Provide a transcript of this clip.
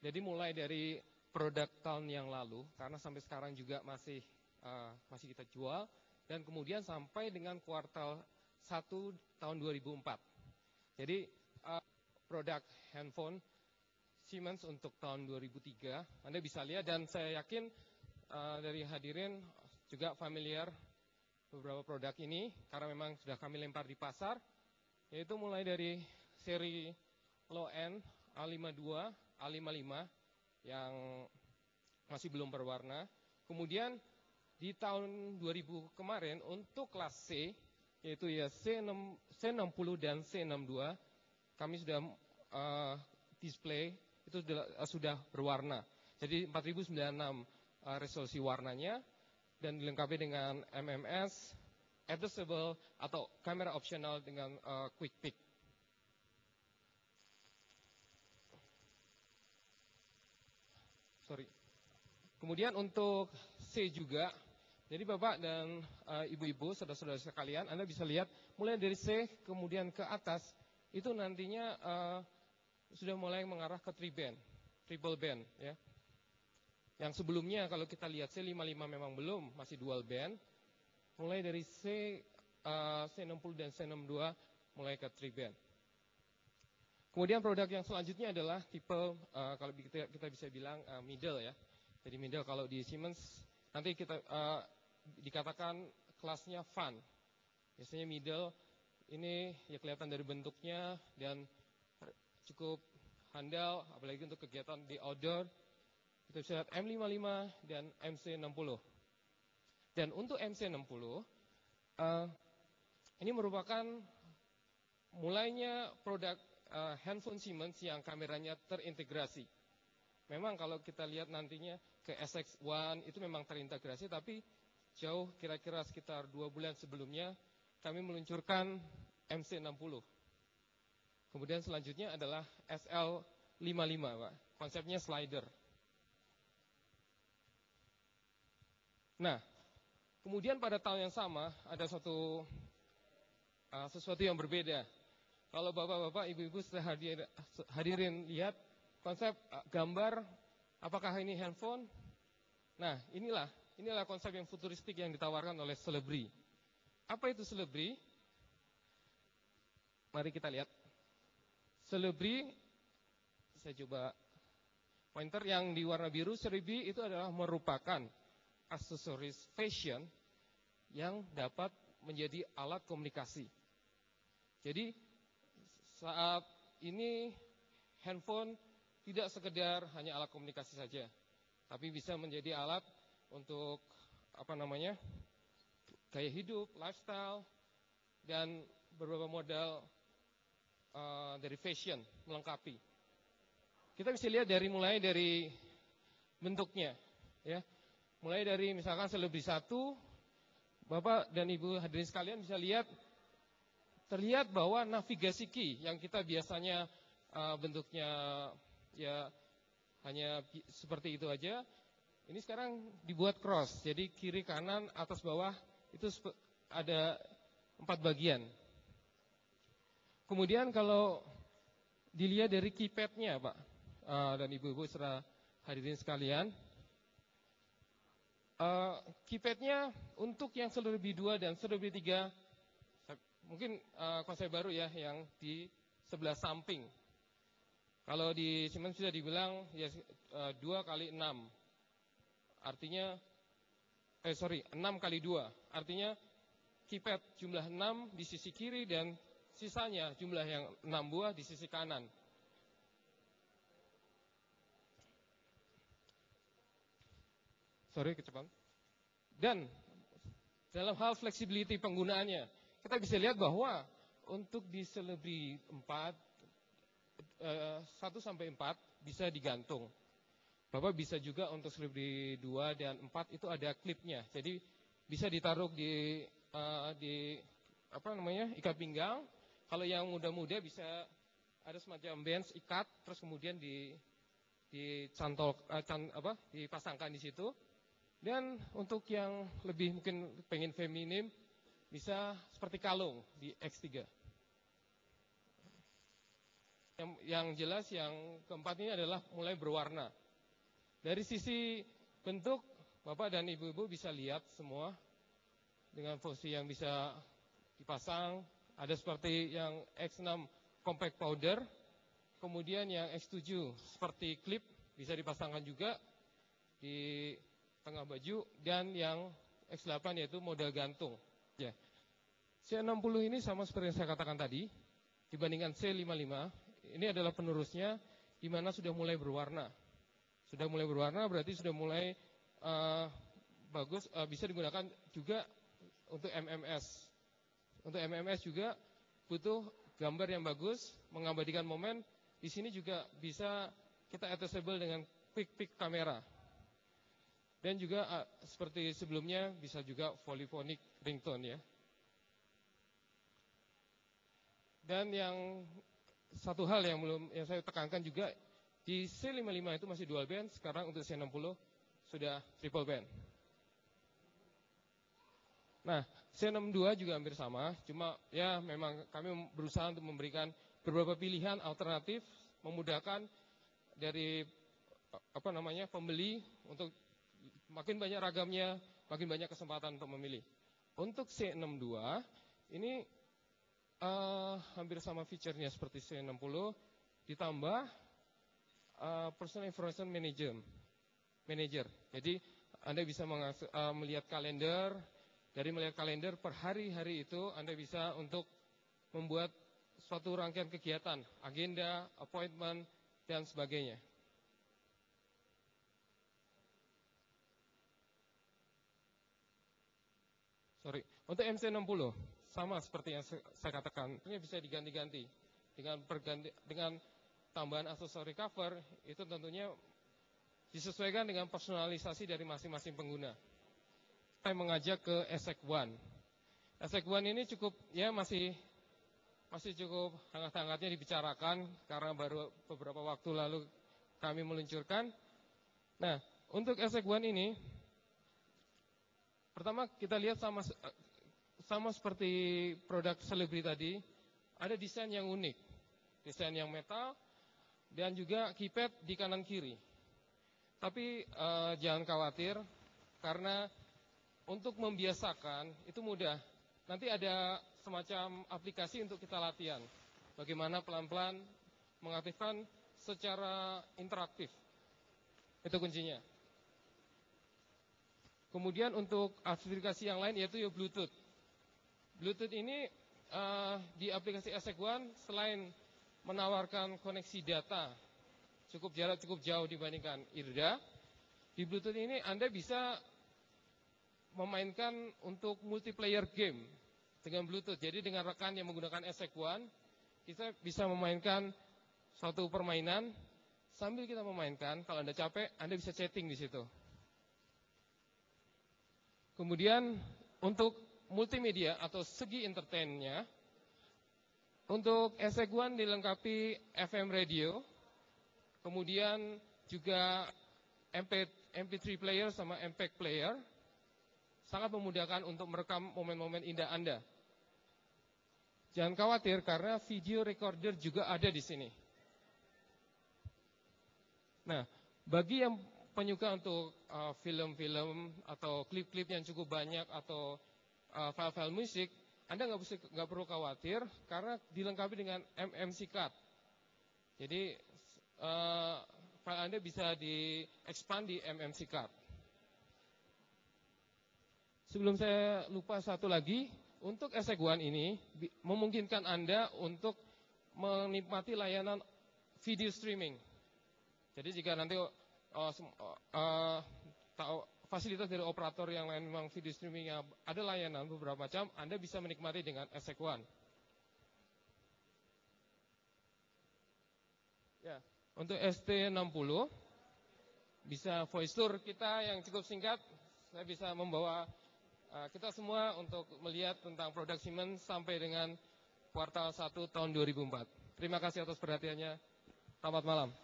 Jadi mulai dari produk tahun yang lalu, karena sampai sekarang juga masih kita jual, dan kemudian sampai dengan kuartal 1 tahun 2004. Jadi produk handphone Siemens untuk tahun 2003, Anda bisa lihat, dan saya yakin dari hadirin juga familiar beberapa produk ini, karena memang sudah kami lempar di pasar, yaitu mulai dari seri low end A52, A55 yang masih belum berwarna. Kemudian di tahun 2000 kemarin untuk kelas C, yaitu ya C60 dan C62, kami sudah display itu sudah berwarna. Jadi 4096 resolusi warnanya, dan dilengkapi dengan MMS, addressable atau kamera opsional dengan quick pick. Kemudian untuk C juga, jadi Bapak dan Ibu-ibu, saudara-saudara sekalian, Anda bisa lihat mulai dari C kemudian ke atas, itu nantinya sudah mulai mengarah ke triple band ya. Yang sebelumnya kalau kita lihat C55 memang belum, masih dual band. Mulai dari C60 dan C62 mulai ke tri-band. Kemudian produk yang selanjutnya adalah tipe kalau kita bisa bilang middle ya. Jadi middle kalau di Siemens nanti kita dikatakan kelasnya fun. Biasanya middle ini ya kelihatan dari bentuknya dan cukup handal, apalagi untuk kegiatan di outdoor. Kita bisa lihat M55 dan MC60. Dan untuk MC60 ini merupakan mulainya produk handphone Siemens yang kameranya terintegrasi. Memang kalau kita lihat nantinya ke SX1 itu memang terintegrasi, tapi jauh kira-kira sekitar 2 bulan sebelumnya kami meluncurkan MC60. Kemudian selanjutnya adalah SL55, Pak. Konsepnya slider. Nah, kemudian pada tahun yang sama ada sesuatu yang berbeda. Kalau bapak-bapak, ibu-ibu sudah hadirin lihat konsep gambar, apakah ini handphone? Nah, inilah konsep yang futuristik yang ditawarkan oleh Celebri. Apa itu Celebri? Mari kita lihat. Celebri, saya coba pointer yang di warna biru. Celebri itu adalah merupakan aksesoris fashion yang dapat menjadi alat komunikasi. Jadi saat ini handphone tidak sekedar hanya alat komunikasi saja, tapi bisa menjadi alat untuk gaya hidup, lifestyle, dan beberapa model dari fashion melengkapi. Kita bisa lihat mulai dari bentuknya, ya. Mulai dari misalkan Celebri 1, Bapak dan Ibu hadirin sekalian bisa lihat, terlihat bahwa navigasi key yang kita biasanya bentuknya ya hanya seperti itu aja, ini sekarang dibuat cross, jadi kiri kanan atas bawah itu ada 4 bagian. Kemudian kalau dilihat dari keypadnya, Pak dan Ibu-ibu serta hadirin sekalian, keypadnya untuk yang Celebri 2 dan Celebri 3 mungkin konsep baru ya, yang di sebelah samping. Kalau di Siemens sudah dibilang ya 2x6. Artinya 6x2. Artinya keypad jumlah 6 di sisi kiri dan sisanya jumlah yang 6 buah di sisi kanan. Kecepatan. Dan dalam hal flexibility penggunaannya, kita bisa lihat bahwa untuk di Celebri 4 1-4 bisa digantung. Bapak bisa juga untuk Celebri 2 dan 4 itu ada klipnya. Jadi bisa ditaruh di ikat pinggang. Kalau yang muda-muda bisa ada semacam bench ikat, terus kemudian dipasangkan di situ. Dan untuk yang lebih mungkin pengen feminim, bisa seperti kalung di X3. Yang jelas yang keempat ini adalah mulai berwarna. Dari sisi bentuk, Bapak dan Ibu-ibu bisa lihat semua dengan fungsi yang bisa dipasang. Ada seperti yang X6 compact powder, kemudian yang X7 seperti clip bisa dipasangkan juga di tengah baju, dan yang X8 yaitu model gantung. Ya. C60 ini sama seperti yang saya katakan tadi, dibandingkan C55, ini adalah penerusnya di mana sudah mulai berwarna. Sudah mulai berwarna berarti sudah mulai bagus, bisa digunakan juga untuk MMS. Untuk MMS juga butuh gambar yang bagus, mengabadikan momen. Di sini juga bisa kita adjustable dengan quick kamera. Dan juga seperti sebelumnya bisa juga polyphonic ringtone ya. Dan yang satu hal yang saya tekankan juga, di C55 itu masih dual band, sekarang untuk C60 sudah triple band. Nah, C62 juga hampir sama, cuma ya memang kami berusaha untuk memberikan beberapa pilihan alternatif, memudahkan dari pembeli untuk makin banyak ragamnya, makin banyak kesempatan untuk memilih. Untuk C62 ini hampir sama fiturnya seperti C60, ditambah personal information manager. Jadi Anda bisa melihat kalender. Dari melihat kalender per hari-hari itu Anda bisa untuk membuat suatu rangkaian kegiatan, agenda, appointment, dan sebagainya. Untuk MC60 sama seperti yang saya katakan, ini bisa diganti-ganti dengan tambahan aksesori cover. Itu tentunya disesuaikan dengan personalisasi dari masing-masing pengguna. Saya mengajak ke ESEC One. ESEC One ini cukup ya masih cukup hangat-hangatnya dibicarakan karena baru beberapa waktu lalu kami meluncurkan. Nah, untuk ESEC One ini pertama kita lihat sama seperti produk selebriti tadi, ada desain yang unik. Desain yang metal dan juga keypad di kanan kiri. Tapi jangan khawatir karena untuk membiasakan itu mudah. Nanti ada semacam aplikasi untuk kita latihan. Bagaimana pelan-pelan mengaktifkan secara interaktif. Itu kuncinya. Kemudian untuk aplikasi yang lain yaitu Bluetooth. Bluetooth ini di aplikasi ESEC One selain menawarkan koneksi data jarak cukup jauh dibandingkan IRDA, di Bluetooth ini Anda bisa memainkan untuk multiplayer game dengan Bluetooth. Jadi dengan rekan yang menggunakan ESEC One, kita bisa memainkan suatu permainan. Sambil kita memainkan, kalau Anda capek, Anda bisa chatting di situ. Kemudian untuk multimedia atau segi entertainnya, untuk ESEC One dilengkapi FM radio, kemudian juga MP3 player sama MPEG player. Sangat memudahkan untuk merekam momen-momen indah Anda. Jangan khawatir karena video recorder juga ada di sini. Nah, bagi yang penyuka untuk film-film atau klip-klip yang cukup banyak atau file-file musik, Anda nggak perlu khawatir karena dilengkapi dengan MMC card. Jadi file Anda bisa di-expand di MMC card. Sebelum saya lupa satu lagi, untuk ESEC One ini memungkinkan Anda untuk menikmati layanan video streaming. Jadi jika nanti fasilitas dari operator yang lain memang video streamingnya ada layanan beberapa macam, Anda bisa menikmati dengan ESEC One. Ya, untuk ST60 bisa voice tour kita yang cukup singkat. Saya bisa membawa kita semua untuk melihat tentang produk Siemens sampai dengan kuartal 1 tahun 2004. Terima kasih atas perhatiannya. Selamat malam.